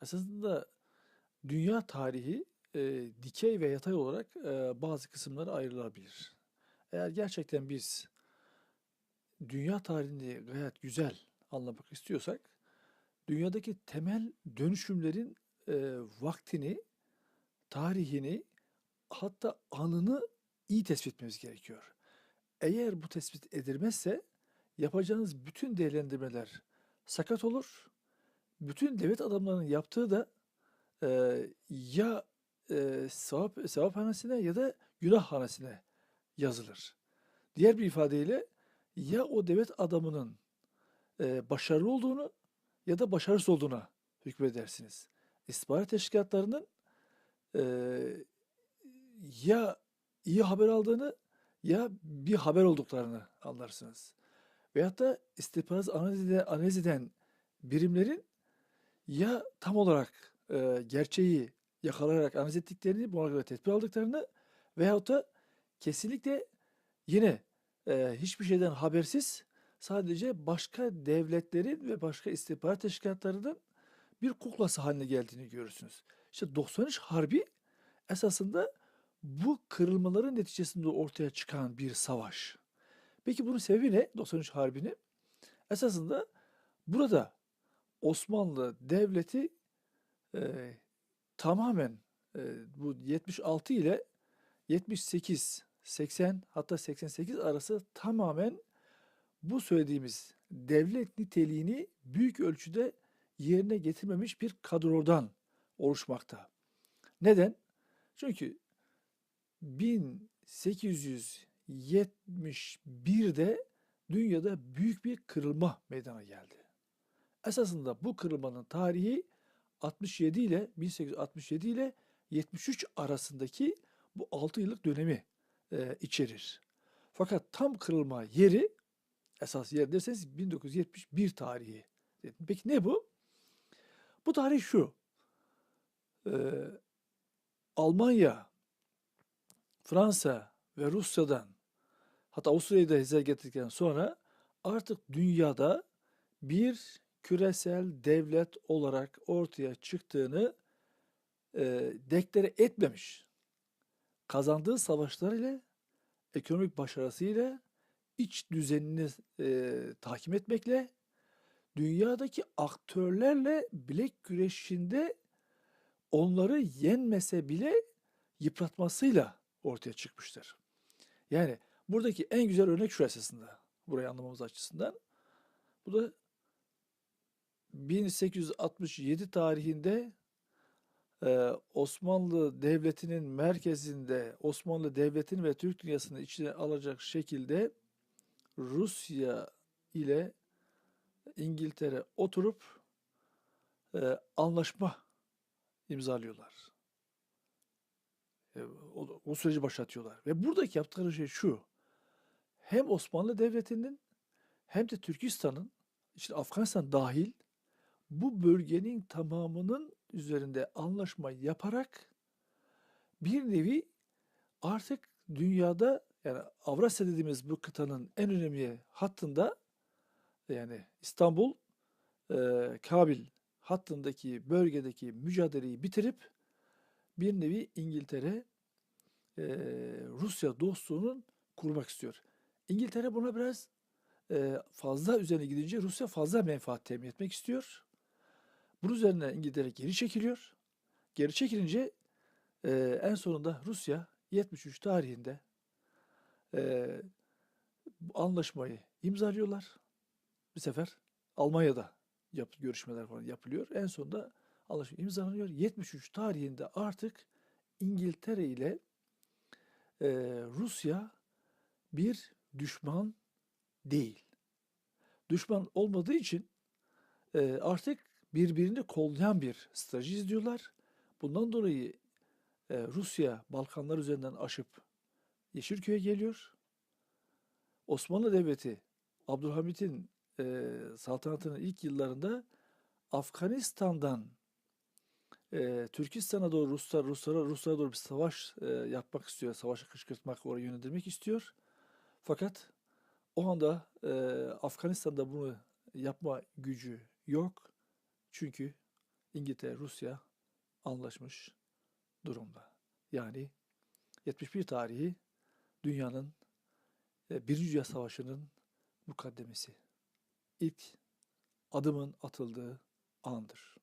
Aslında dünya tarihi dikey ve yatay olarak bazı kısımlara ayrılabilir. Eğer gerçekten biz dünya tarihini gayet güzel anlamak istiyorsak, dünyadaki temel dönüşümlerin vaktini, tarihini, hatta anını iyi tespit etmemiz gerekiyor. Eğer bu tespit edilmezse yapacağınız bütün değerlendirmeler sakat olur. Bütün devlet adamlarının yaptığı da ya sevaphanesine ya da günahhanesine yazılır. Diğer bir ifadeyle ya o devlet adamının başarılı olduğunu ya da başarısız olduğuna hükmedersiniz. İstihbarat teşkilatlarının e, ya iyi haber aldığını ya bir haber olduklarını anlarsınız. Veyahut da istihbarat analiz eden birimlerin ya tam olarak gerçeği yakalayarak analiz ettiklerini, buna göre tedbir aldıklarını veyahut da kesinlikle yine hiçbir şeyden habersiz sadece başka devletlerin ve başka istihbarat teşkilatlarının bir kuklası haline geldiğini görürsünüz. İşte 93 Harbi esasında bu kırılmaların neticesinde ortaya çıkan bir savaş. Peki bunun sebebi ne? 93 Harbi'ni esasında burada Osmanlı Devleti e, tamamen bu 76 ile 78, 80 hatta 88 arası tamamen bu söylediğimiz devlet niteliğini büyük ölçüde yerine getirmemiş bir kadrodan oluşmakta. Neden? Çünkü 1871'de dünyada büyük bir kırılma meydana geldi. Esasında bu kırılmanın tarihi 67 ile 1867 ile 73 arasındaki bu 6 yıllık dönemi içerir. Fakat tam kırılma yeri, esas yer derseniz 1971 tarihi. Peki ne bu? Bu tarih şu. e, Almanya, Fransa ve Rusya'dan, hatta Avusturya'yı da hizaya getirdikten sonra artık dünyada bir küresel devlet olarak ortaya çıktığını deklare etmemiş. Kazandığı savaşlar ile, ekonomik başarısıyla, iç düzenini tahkim etmekle, dünyadaki aktörlerle bilek güreşinde onları yenmese bile yıpratmasıyla ortaya çıkmıştır. Yani buradaki en güzel örnek şu esasında, burayı anlamamız açısından. Bu da 1867 tarihinde Osmanlı Devleti'nin merkezinde Osmanlı Devleti'ni ve Türk dünyasını içine alacak şekilde Rusya ile İngiltere oturup anlaşma imzalıyorlar. O süreci başlatıyorlar. Ve buradaki yaptıkları şey şu. Hem Osmanlı Devleti'nin hem de Türkistan'ın, işte Afganistan dahil, bu bölgenin tamamının üzerinde anlaşma yaparak bir nevi artık dünyada, yani Avrasya dediğimiz bu kıtanın en önemli hattında, yani İstanbul, Kabil hattındaki bölgedeki mücadeleyi bitirip bir nevi İngiltere e, Rusya dostluğunun kurmak istiyor. İngiltere buna biraz fazla üzerine gidince Rusya fazla menfaat temin etmek istiyor. Bunun üzerine İngiltere geri çekiliyor. Geri çekilince en sonunda Rusya 73 tarihinde e, bu anlaşmayı imzalıyorlar. Bir sefer Almanya'da görüşmeler falan yapılıyor. En sonunda anlaşma imzalanıyor. 73 tarihinde artık İngiltere ile e, Rusya bir düşman değil. Düşman olmadığı için artık birbirini kollayan bir strateji izliyorlar. Bundan dolayı Rusya Balkanlar üzerinden aşıp Yeşilköy'e geliyor. Osmanlı Devleti Abdülhamit'in saltanatının ilk yıllarında Afganistan'dan Türkistan'a doğru Ruslara doğru bir savaş yapmak istiyor. Savaşı kışkırtmak, oraya yönlendirmek istiyor. Fakat o anda Afganistan'da bunu yapma gücü yok. Çünkü İngiltere, Rusya anlaşmış durumda. Yani 71 tarihi dünyanın Birinci Dünya Savaşı'nın mukaddemesi. İlk adımın atıldığı andır.